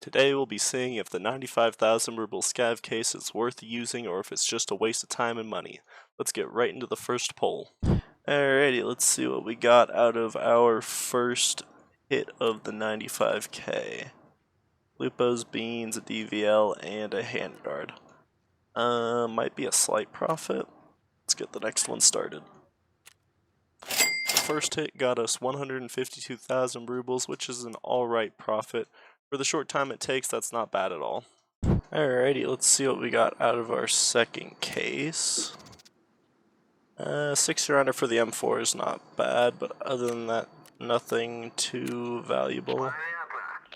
Today we'll be seeing if the 95,000 ruble Scav case is worth using or if it's just a waste of time and money. Let's get right into the first poll. Alrighty, let's see what we got out of our first hit of the 95k. Lupo's, beans, a DVL, and a handguard. Might be a slight profit. Let's get the next one started. The first hit got us 152,000 rubles, which is an alright profit. For the short time it takes, that's not bad at all. Alrighty, let's see what we got out of our second case. 6-rounder for the M4 is not bad, but other than that, nothing too valuable.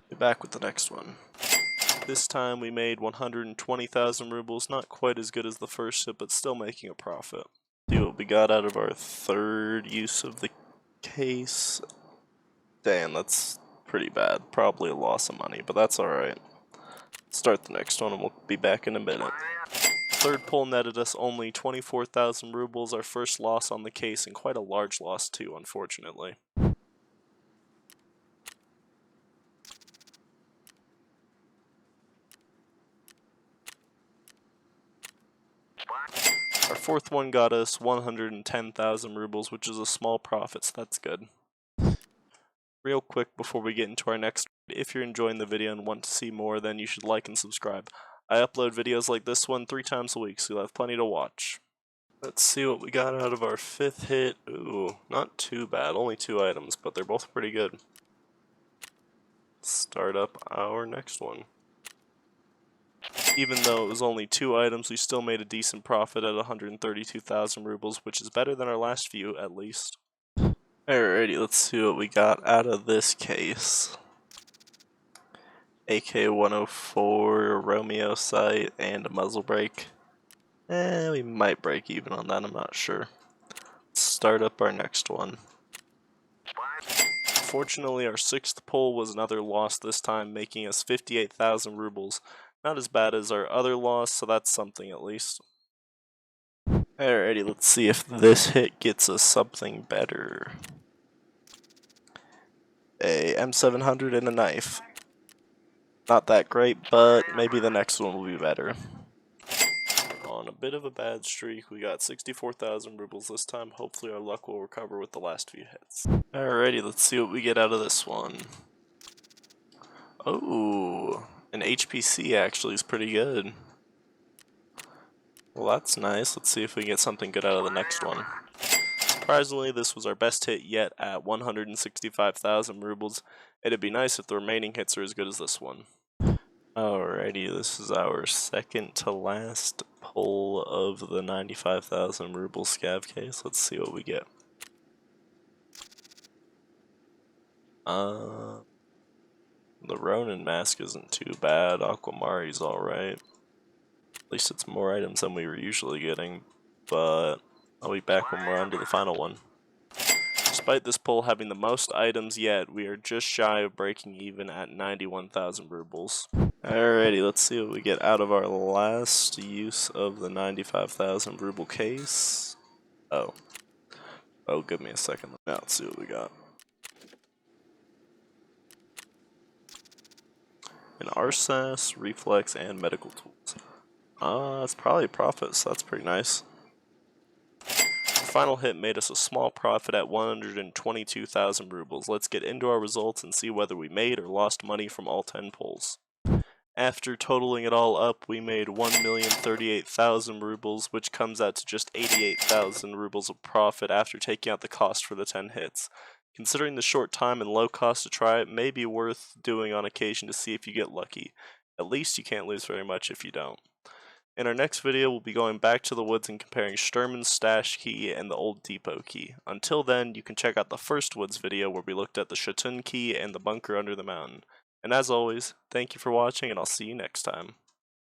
Be back with the next one. This time we made 120,000 rubles, not quite as good as the first hit, but still making a profit. See what we got out of our third use of the case. Damn, that's pretty bad. Probably a loss of money, but that's alright. Start the next one and we'll be back in a minute. Third pull netted us only 24,000 rubles, our first loss on the case, and quite a large loss too, unfortunately. Our fourth one got us 110,000 rubles, which is a small profit, so that's good. Real quick before we get into our next, if you're enjoying the video and want to see more, then you should like and subscribe. I upload videos like this one 3 times a week, so you'll have plenty to watch. Let's see what we got out of our fifth hit. Ooh, not too bad, only 2 items, but they're both pretty good. Start up our next one. Even though it was only 2 items, we still made a decent profit at 132,000 rubles, which is better than our last few, at least. Alrighty, let's see what we got out of this case. AK-104, Romeo sight, and a muzzle brake. We might break even on that, I'm not sure. Let's start up our next one. Fortunately, our 6th pull was another loss this time, making us 58,000 rubles. Not as bad as our other loss, so that's something at least. Alrighty, let's see if this hit gets us something better. A M700 and a knife. Not that great, but maybe the next one will be better. On a bit of a bad streak, we got 64,000 rubles this time. Hopefully our luck will recover with the last few hits. Alrighty, let's see what we get out of this one. Oh, an HPC actually is pretty good. Well, that's nice. Let's see if we can get something good out of the next one. Surprisingly, this was our best hit yet at 165,000 rubles. It'd be nice if the remaining hits are as good as this one. Alrighty, this is our second to last pull of the 95,000 ruble Scav case. Let's see what we get. The Ronin mask isn't too bad. Aquamari's alright. At least it's more items than we were usually getting, but I'll be back when we're on to the final one. Despite this pull having the most items yet, we are just shy of breaking even at 91,000 rubles. Alrighty, let's see what we get out of our last use of the 95,000 ruble case. Oh, give me a second. Now let's see what we got. An RSAS, reflex, and medical tools. It's probably a profit, so that's pretty nice. The final hit made us a small profit at 122,000 rubles. Let's get into our results and see whether we made or lost money from all 10 pulls. After totaling it all up, we made 1,038,000 rubles, which comes out to just 88,000 rubles of profit after taking out the cost for the 10 hits. Considering the short time and low cost to try, it may be worth doing on occasion to see if you get lucky. At least you can't lose very much if you don't. In our next video, we'll be going back to the woods and comparing Sturman's stash key and the old depot key. Until then, you can check out the first woods video where we looked at the Shatun key and the bunker under the mountain. And as always, thank you for watching and I'll see you next time.